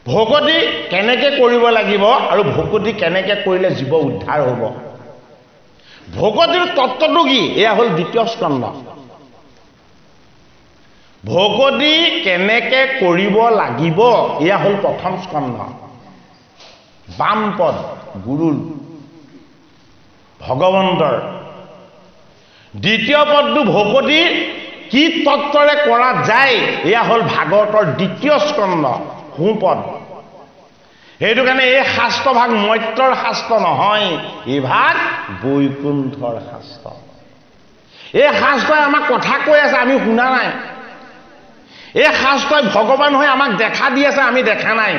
ভকতি কেনেকৈ কৰিব লাগিব আৰু ভকতি কেনেকৈ কৰিলে জীৱ উদ্ধাৰ হ'ব ভকতিৰ তত্ত্বটো কি এয়া হ'ল দ্বিতীয় স্কন্ধ ভকতি কেনেকৈ কৰিব লাগিব এয়া হ'ল প্ৰথম স্কন্ধ বামপদ গুৰুৰ ভগৱন্তৰ দ্বিতীয় পদটো ভকতি কি তত্ত্বৰে কৰা যায় এয়া হ'ল ভাগৱতৰ দ্বিতীয় স্কন্ধ সোঁপদ সেইটো কাৰণে এই শাস্ত্ৰভাগ মৈত্ৰৰ শাস্ত্ৰ নহয় এই ভাগ বৈকুণ্ঠৰ শাস্ত্ৰ এই শাস্ত্ৰই আমাক কথা কৈ আছে আমি শুনা নাই এই শাস্ত্ৰই ভগৱান হৈ আমাক দেখা দি আছে আমি দেখা নাই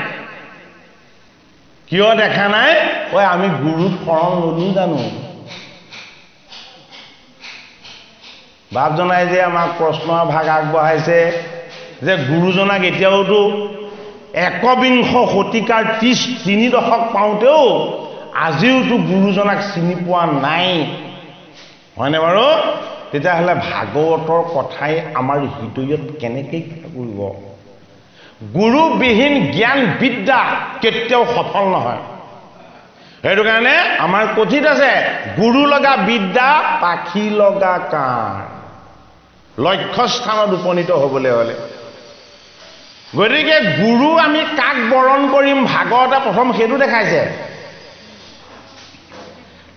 কিয় দেখা নাই আমি গুৰুক শৰণ ল'লো জানো বাপজনাই যে আমাক প্ৰশ্নৰ ভাগ আগবঢ়াইছে যে গুৰুজনাক এতিয়াওতো একবিংশ শতিকাৰ ৩ দশক পাওঁতেও আজিওতো গুৰুজনাক চিনি পোৱা নাই হয়নে বাৰু তেতিয়াহ'লে ভাগৱতৰ কথাই আমাৰ হৃদয়ত কেনেকৈ কৰিব গুৰুবিহীন জ্ঞান বিদ্যা কেতিয়াও সফল নহয় সেইটো কাৰণে আমাৰ কথিত আছে গুৰু লগা বিদ্যা পাখি লগা কাণ লক্ষ্যস্থানত উপনীত হ'বলৈ হ'লে গতিকে গুৰু আমি কাক বৰণ কৰিম ভাগৱতে প্ৰথম সেইটো দেখাইছে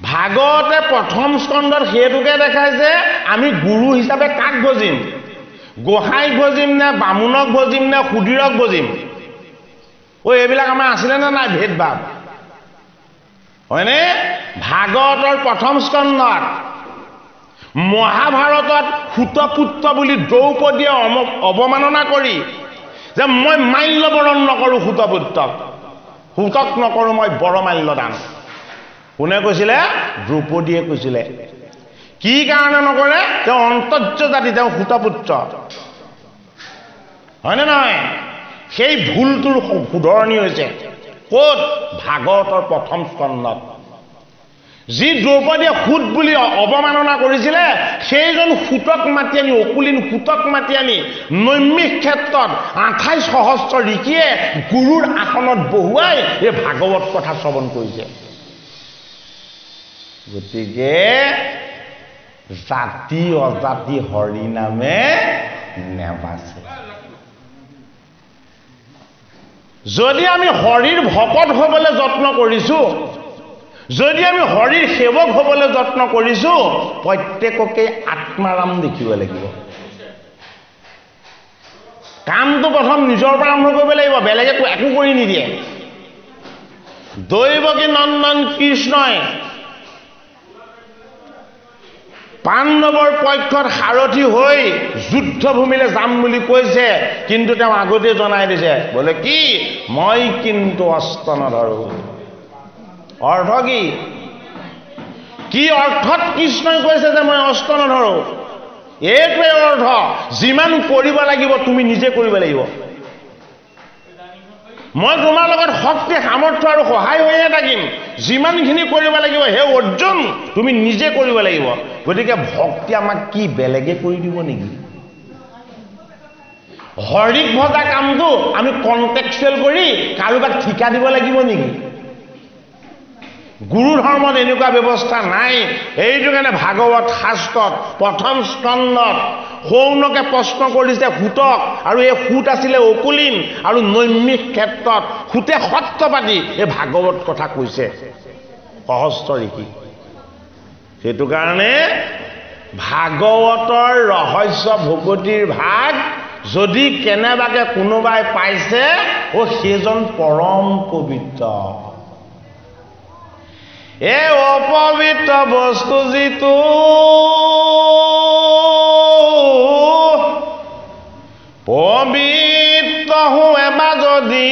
ভাগৱতে প্ৰথম স্কন্ধত সেইটোকে দেখাইছে আমি গুৰু হিচাপে কাক ভজিম গোসাঁইক ভজিম নে বামুণক ভজিম নে সুধীৰক ভজিম এইবিলাক আমাৰ আছিলে নে নাই ভেদভাৱ হয়নে ভাগৱতৰ প্ৰথম স্কন্ধত মহাভাৰতত সুতপুত্ৰ বুলি দ্ৰৌপদীয়ে অৱমাননা কৰি যে মই মাল্য বৰণ নকৰোঁ সুতপুত্ৰক সুতক নকৰোঁ মই বৰমাল্য দান কোনে কৈছিলে দ্ৰৌপদীয়ে কৈছিলে কি কাৰণে নকৰে তেওঁ অন্তৰ্য জাতি তেওঁ সুতপুত্ৰ হয়নে নহয় সেই ভুলটোৰ শুধৰণি হৈছে ক'ত? ভাগৱতৰ প্ৰথম স্কন্ধত। যি দ্ৰৌপদীয়ে সূত বুলি অৱমাননা কৰিছিলে, সেইজন সূতক মাতি আনি, অকুলীন সূতক মাতি আনি নৈমিষ ক্ষেত্ৰত 28 সহস্ৰ ঋষিয়ে গুৰুৰ আসনত বহুৱাই এই ভাগৱত কথা শ্ৰৱণ কৰিছে। গতিকে জাতি অজাতি হৰি নামে নেবাচে। যদি আমি হৰিৰ ভকত হ'বলৈ যত্ন কৰিছো, যদি আমি হৰিৰ সেৱক হ'বলৈ যত্ন কৰিছো, প্ৰত্যেককে আত্মাৰাম দেখিব লাগিব। কামটো প্ৰথম নিজৰ পৰা আৰম্ভ কৰিব লাগিব, বেলেগে একো কৰি নিদিয়ে। দৈৱকী নন্দন কৃষ্ণই পাণ্ডৱৰ পক্ষত সাৰথী হৈ যুদ্ধভূমিলৈ যাম বুলি কৈছে, কিন্তু তেওঁ আগতে জনাই দিছে, বোলে কি মই কিন্তু অস্ত্ৰ নধৰো। অৰ্থ কি? কি অৰ্থত কৃষ্ণই কৈছে যে মই অস্ত্ৰ নধৰো? এইটোৱে অৰ্থ, যিমান কৰিব লাগিব তুমি নিজে কৰিব লাগিব। মই তোমাৰ লগত শক্তি সামৰ্থ্য আৰু সহায় হৈয়ে থাকিম। যিমানখিনি কৰিব লাগিব হে অৰ্জুন তুমি নিজে কৰিব লাগিব। গতিকে ভক্তি আমাক কি বেলেগে কৰি দিব নেকি? হৰিক ভজা কামটো আমি কণ্টেক্সুৱেল কৰি কাৰোবাক ঠিকা দিব লাগিব নেকি? গুৰু ধৰ্মত এনেকুৱা ব্যৱস্থা নাই। এইটো কাৰণে ভাগৱত শাস্ত্ৰত প্ৰথম স্কন্ধত সৌনকে প্ৰশ্ন কৰিছে সূতক, আৰু এই সূত আছিলে অকুলীন, আৰু নৈমিষ ক্ষেত্ৰত সূতে সত্যবাদী এই ভাগৱত কথা কৈছে সহস্ৰ ঋষি। সেইটো কাৰণে ভাগৱতৰ ৰহস্য ভকতিৰ ভাগ যদি কেনেবাকে কোনোবাই পাইছে, সেইজন পৰম পবিত্ৰ। এই অপবিত্ৰ বস্তু যিটো পবিত্ৰ হোৱা যদি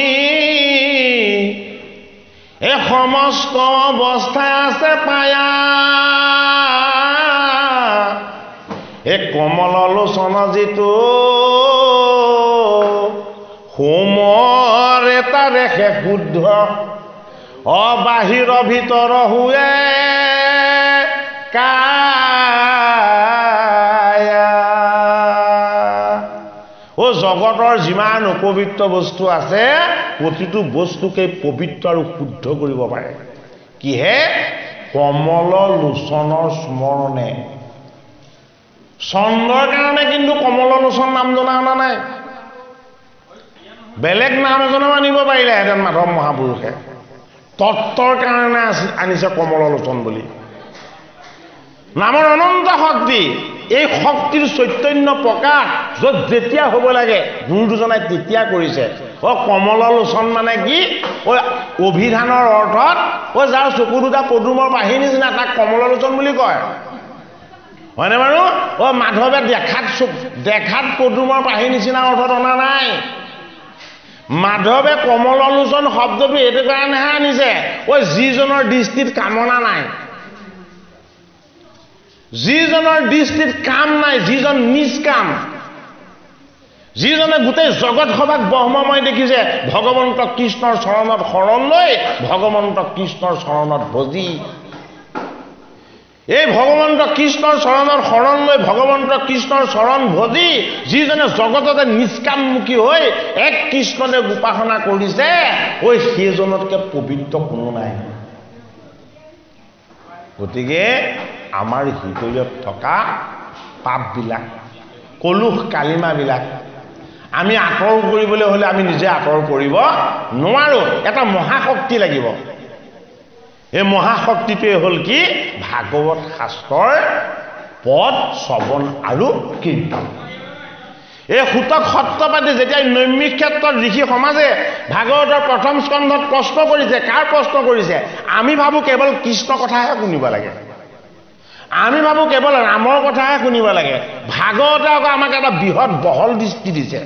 এই সমস্ত অৱস্থাই আছে পায়া, এই কমল লোচন যিটো হোমৰ এটা ৰেখে শুদ্ধ, বাহিৰ ভিতৰ হুৱে কায়া। জগতৰ যিমান অপবিত্ৰ বস্তু আছে, প্ৰতিটো বস্তুকে পবিত্ৰ আৰু শুদ্ধ কৰিব পাৰে। কিহে? কমল লোচনৰ স্মৰণে। চন্দ্ৰৰ কাৰণে কিন্তু কমল লোচন নাম জনা অনা নাই। বেলেগ নাম এজনেও আনিব পাৰিলেহেঁতেন মাধৱ মহাপুৰুষে। তত্বৰ কাৰণে আনিছে কমল লোচন বুলি। নামৰ অনন্ত শক্তি। এই শক্তিৰ চৈতন্য প্ৰকাশ য'ত যেতিয়া হ'ব লাগে গুৰু দুজনাই তেতিয়া কৰিছে। কমল লোচন মানে কি? অভিধানৰ অৰ্থত যাৰ চকু দুটা পদুমৰ পাহিৰ নিচিনা তাক কমল লোচন বুলি কয়, হয়নে বাৰু? মাধৱে দেখাত পদুমৰ পাহিৰ নিচিনা অৰ্থত অনা নাই। মাধৱে কমল লোচন শব্দটো এইটো কাৰণেহে আনিছে, যিজনৰ দৃষ্টিত কামনা নাই, যিজনৰ দৃষ্টিত কাম নাই, যিজন নিষ্কাম, যিজনে গোটেই জগত সভাক ব্ৰহ্মময় দেখিছে, ভগৱন্ত কৃষ্ণৰ চৰণত শৰণ লৈ ভগৱন্ত কৃষ্ণৰ চৰণত ভজি, এই ভগৱন্ত কৃষ্ণৰ চৰণত শৰণ লৈ ভগৱন্ত কৃষ্ণৰ চৰণ ভজি যিজনে জগততে নিষ্কামমুখী হৈ এক কৃষ্ণদেৱ উপাসনা কৰিছে, সেইজনতকে পবিত্ৰ কোনো নাই। গতিকে আমাৰ হৃদয়ত থকা পাপবিলাক, কলুষ কালিমাবিলাক আমি আঁতৰ কৰিবলৈ হ'লে আমি নিজে আঁতৰ কৰিব নোৱাৰো। এটা মহাশক্তি লাগিব। এই মহাশক্তিটোৱে হ'ল কি? ভাগৱত শাস্ত্ৰৰ পদ শ্ৰৱণ আৰু কীৰ্তন। এই সূতক সত্যবাদী যেতিয়া নৈমিষ ক্ষেত্ৰত ঋষি সমাজে ভাগৱতৰ প্ৰথম স্কন্ধত প্ৰশ্ন কৰিছে, কাৰ প্ৰশ্ন কৰিছে? আমি ভাবো কেৱল কৃষ্ণ কথাহে শুনিব লাগে, আমি ভাবো কেৱল ৰামৰ কথাহে শুনিব লাগে। ভাগৱতে আকৌ আমাক এটা বৃহৎ বহল দৃষ্টি দিছে।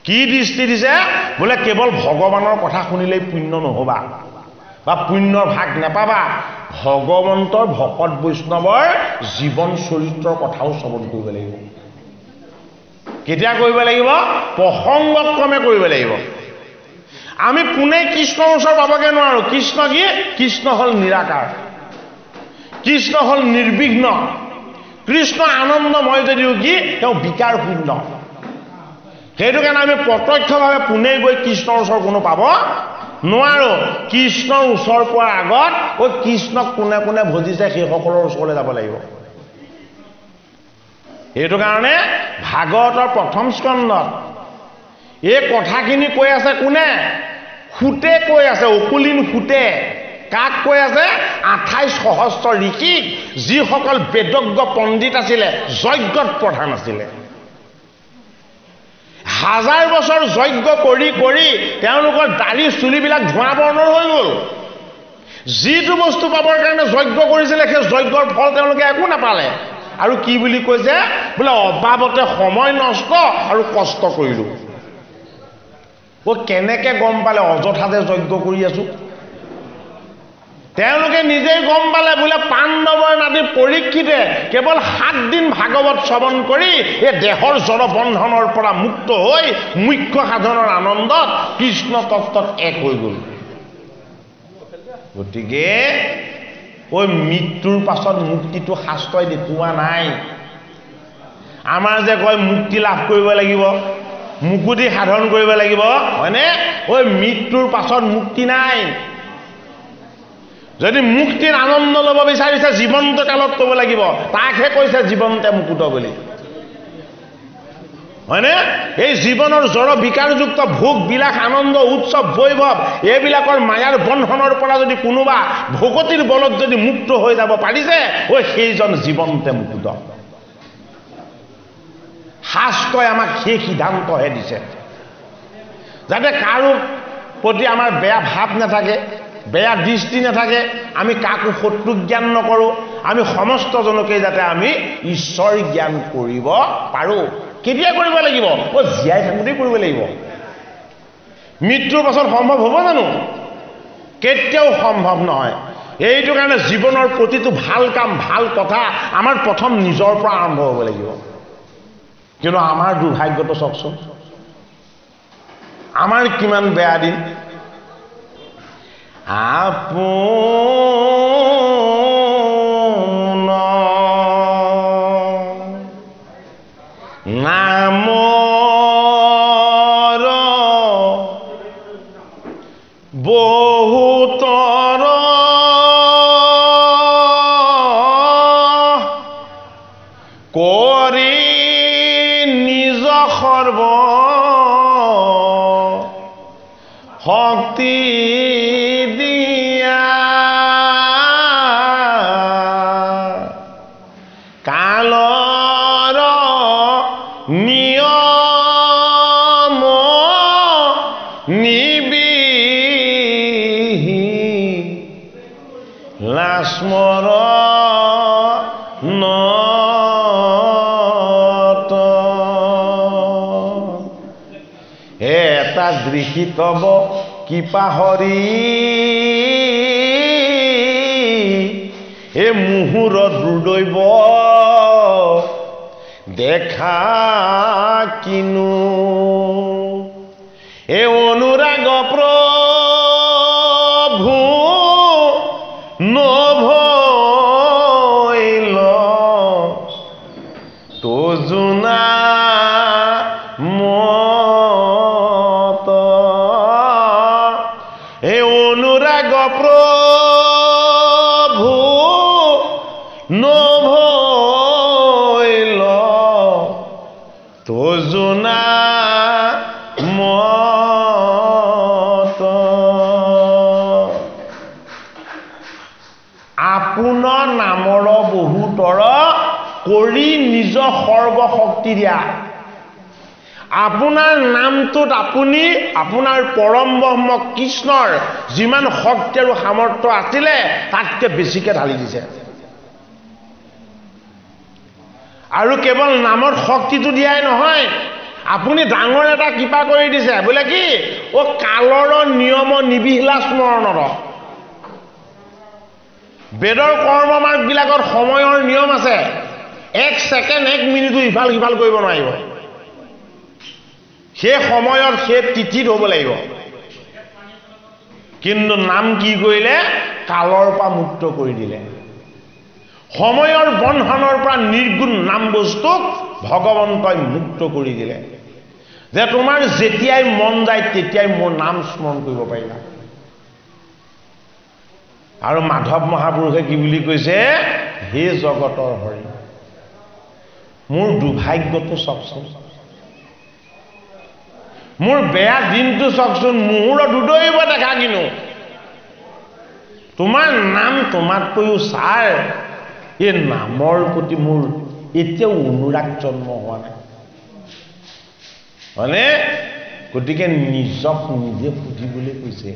কি দৃষ্টি দিছে? বোলে কেৱল ভগৱানৰ কথা শুনিলেই পুণ্য নহবা বা পুণ্যৰ ভাগ নেপাবা, ভগৱন্তৰ ভকত বৈষ্ণৱৰ জীৱন চৰিত্ৰৰ কথাও শ্ৰৱণ কৰিব লাগিব। কেতিয়া কৰিব লাগিব? প্ৰসংগক্ৰমে কৰিব লাগিব। আমি পোনে কৃষ্ণৰ ওচৰ পাবগে নোৱাৰো কৃষ্ণ কি কৃষ্ণ হল নিৰাকাৰ কৃষ্ণ হল নিৰ্বিঘ্ন কৃষ্ণ আনন্দময় যদিও কি তেওঁ বিকাৰ শূন্য সেইটো কাৰণে আমি প্ৰত্যক্ষভাৱে পোনে গৈ কৃষ্ণৰ ওচৰ কোনো পাব নোৱাৰো কৃষ্ণৰ ওচৰ পোৱাৰ আগত ওই কৃষ্ণক কোনে কোনে ভজিছে সেই সকলৰ ওচৰলৈ যাব লাগিব এইটো কাৰণে ভাগৱতৰ প্ৰথম স্কন্ধত এই কথাখিনি কৈ আছে কোনে ফুটে কৈ আছে অকুলিন ফুটে কাক কৈ আছে 28 সহস্ৰ ঋষিক যিসকল বেদজ্ঞ পণ্ডিত আছিলে যজ্ঞত প্ৰধান আছিলে হাজাৰ বছৰ যজ্ঞ কৰি কৰি তেওঁলোকৰ দাড়ি চুলিবিলাক ধোঁৱা বৰ্ণৰ হৈ গ'ল যিটো বস্তু পাবৰ কাৰণে যজ্ঞ কৰিছিলে সেই যজ্ঞৰ ফল তেওঁলোকে একো নাপালে আৰু কি বুলি কৈছে বোলে অবাবতে সময় নষ্ট আৰু কষ্ট কৰিলো ও কেনেকে গম পালে অযথাতে যজ্ঞ কৰি আছো তেওঁলোকে নিজেই গম পালে বোলে পাণ্ডৱৰ নাতি পৰীক্ষিতে কেৱল 7 দিন ভাগৱত শ্ৰৱণ কৰি এই দেহৰ জড় বন্ধনৰ পৰা মুক্ত হৈ মুখ্য সাধনৰ আনন্দত কৃষ্ণ তত্ত্বত এক হৈ গ'ল গতিকে ওই মৃত্যুৰ পাছত মুক্তিটো শাস্ত্ৰই দেখুওৱা নাই আমাৰ যে কয় মুক্তি লাভ কৰিব লাগিব মুকুতি সাধন কৰিব লাগিব হয়নে ওই মৃত্যুৰ পাছত মুক্তি নাই যদি মুক্তিৰ আনন্দ ল'ব বিচাৰিছে জীৱন্ত কালত ক'ব লাগিব তাকহে কৈছে জীৱন্তে মুকুত বুলি হয়নে এই জীৱনৰ জড় বিকাৰযুক্ত ভোগ বিলাস আনন্দ উৎসৱ বৈভৱ এইবিলাকৰ মায়াৰ বন্ধনৰ পৰা যদি কোনোবা ভগতিৰ বলত যদি মুক্ত হৈ যাব পাৰিছে ওই সেইজন জীৱন্তে মুকুত শাস্ত্ৰই আমাক সেই সিদ্ধান্তহে দিছে যাতে কাৰো প্ৰতি আমাৰ বেয়া ভাৱ নাথাকে বেয়া দৃষ্টি নাথাকে আমি কাকো শত্ৰু জ্ঞান নকৰো আমি সমস্ত জনকে যাতে আমি ঈশ্বৰ জ্ঞান কৰিব পাৰো কেতিয়া কৰিব লাগিব ও জীয়াই থাকোঁতেই কৰিব লাগিব মৃত্যুৰ পাছত সম্ভৱ হ'ব জানো কেতিয়াও সম্ভৱ নহয় এইটো কাৰণে জীৱনৰ প্ৰতিটো ভাল কাম ভাল কথা আমাৰ প্ৰথম নিজৰ পৰা আৰম্ভ হ'ব লাগিব কিন্তু আমাৰ দুৰ্ভাগ্যটো চাওকচোন আমাৰ কিমান বেয়া দিন আপোন নামৰ বহুতৰ কৰি নিজ সৰ্ব শক্তি দৃশিতব কৃপা হৰি এ মুহুৰ দুৰ্দৈৱ দেখা কিনো এ অনুৰাগ প্ৰভু নভৈল তোজুনা প্ৰভু নভৈল তোজুনা মত আপোনাৰ নামৰ বহুতৰ কৰি নিজ সৰ্বশক্তি দিয়া আপোনাৰ নামটোত আপুনি আপোনাৰ পৰম ব্ৰহ্ম কৃষ্ণৰ যিমান শক্তি আৰু সামৰ্থ্য আছিলে তাতকে বেছিকে ঢালি দিছে আৰু কেৱল নামৰ শক্তিটো দিয়াই নহয় আপুনি ডাঙৰ এটা কৃপা কৰি দিছে বোলে কি ও কালৰ নিয়ম নিবিহিলা স্মৰণত বেদৰ কৰ্মমাৰ্গ বিলাকত সময়ৰ নিয়ম আছে 1 ছেকেণ্ড 1 মিনিটো ইফাল সিফাল কৰিব নোৱাৰিব সেই সময়ত সেই তিথিত হ'ব লাগিব কিন্তু নাম কি কৰিলে কালৰ পৰা মুক্ত কৰি দিলে সময়ৰ বন্ধনৰ পৰা নিৰ্গুণ নাম বস্তুক ভগৱন্তই মুক্ত কৰি দিলে যে তোমাৰ যেতিয়াই মন যায় তেতিয়াই মোৰ নাম স্মৰণ কৰিব পাৰিবা আৰু মাধৱ মহাপুৰুষে কি বুলি কৈছে হে জগতৰ হৰি মোৰ দুৰ্ভাগ্যটো চাওকচোন মোৰ বেয়া দিনটো চাওকচোন মোৰ দুদৈব দেখা কিনো তোমাৰ নাম তোমাতকৈও ছাৰ এই নামৰ প্ৰতি মোৰ এতিয়াও অনুৰাগ জন্ম হোৱা নাই মানে গতিকে নিজক নিজে সুধিবলৈ কৈছে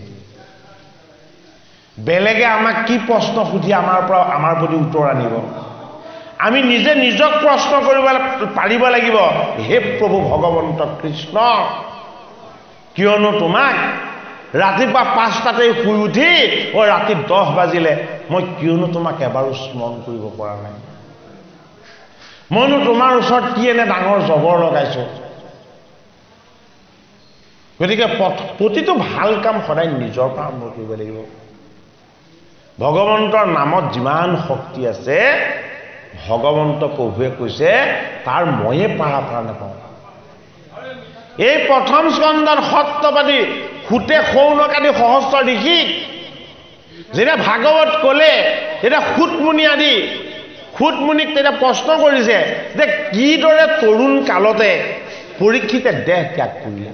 বেলেগে আমাক কি প্ৰশ্ন সুধি আমাৰ প্ৰতি উত্তৰ আনিব আমি নিজে নিজক প্ৰশ্ন কৰিব পাৰিব লাগিব হে প্ৰভু ভগৱন্ত কৃষ্ণ কিয়নো তোমাক ৰাতিপুৱা 5টাতে শুই উঠি ৰাতি 10 বাজিলে মই কিয়নো তোমাক এবাৰো স্মৰণ কৰিব পৰা নাই মইনো তোমাৰ ওচৰত কি এনে ডাঙৰ জবৰ লগাইছো গতিকে প্ৰতিটো ভাল কাম সদায় নিজৰ পৰা আৰম্ভ কৰিব লাগিব ভগৱন্তৰ নামত যিমান শক্তি আছে ভগৱন্ত প্ৰভুৱে কৈছে তাৰ ময়ে পাৰা নাপাওঁ এই প্ৰথম স্কন্ধৰ সত্যবাদী খুটে শৌনক আদি সহস্ৰ ঋষি যেতিয়া ভাগৱত ক'লে তেতিয়া খুটমুনিক তেতিয়া প্ৰশ্ন কৰিছে যে কিদৰে তৰুণ কালতে পৰীক্ষিতে দেহ ত্যাগ কৰিলে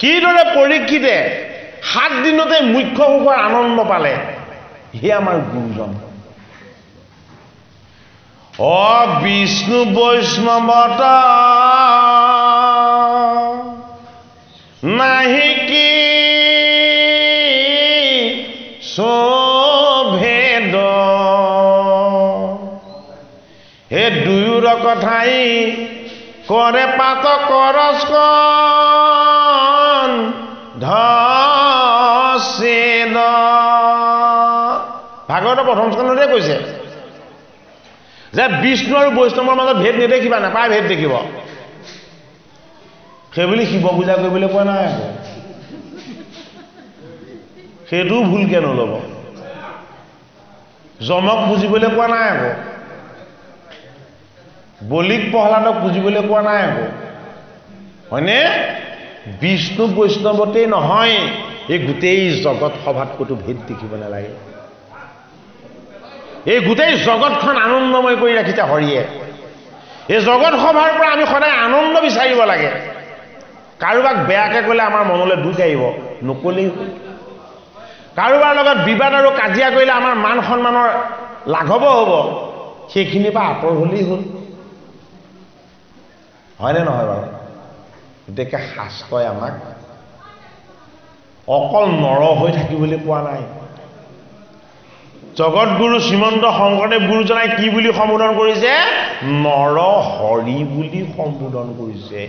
কিদৰে পৰীক্ষিতে 7 দিনতে মুখ্য সুখৰ আনন্দ পালে হে আমাৰ গুৰুজন বিষ্ণু বৈষ্ণৱত নাহি কি ভেদ হে দুয়োৰ কথাই কৰে পাত কৰস্কন ধছেদ ভাগৱতৰ প্ৰথম স্কন্ধতে কৈছে যে বিষ্ণু আৰু বৈষ্ণৱৰ মাজত ভেদ নেদেখিবা নাপায় ভেদ দেখিব সেইবুলি শিৱ পূজা কৰিবলৈ কোৱা নাই আকৌ সেইটোও ভুলকে নল'ব যমক পুজিবলৈ কোৱা নাই আকৌ বলিক প্ৰহ্লাদক পুজিবলৈ কোৱা নাই আকৌ হয়নে বিষ্ণু বৈষ্ণৱতেই নহয় এই গোটেই জগত সভাত ক'তো ভেদ দেখিব নালাগে এই গোটেই জগতখন আনন্দময় কৰি ৰাখিছে হৰিয়ে এই জগত সভাৰ পৰা আমি সদায় আনন্দ বিচাৰিব লাগে কাৰোবাক বেয়াকে ক'লে আমাৰ মনলৈ দুখ আহিব নকলেই কাৰোবাৰ লগত বিবাদ আৰু কাজিয়া কৰিলে আমাৰ মান সন্মানৰ লাঘৱ হ'ব সেইখিনিৰ পৰা আঁতৰ হ'লেই হ'ল হয়নে নহয় বাৰু গতিকে শাস্ত্ৰই আমাক অকল নৰ হৈ থাকিবলৈ কোৱা নাই জগতগুৰু শ্ৰীমন্ত শংকৰদেৱ গুৰুজনাই কি বুলি সম্বোধন কৰিছে নৰ হৰি বুলি সম্বোধন কৰিছে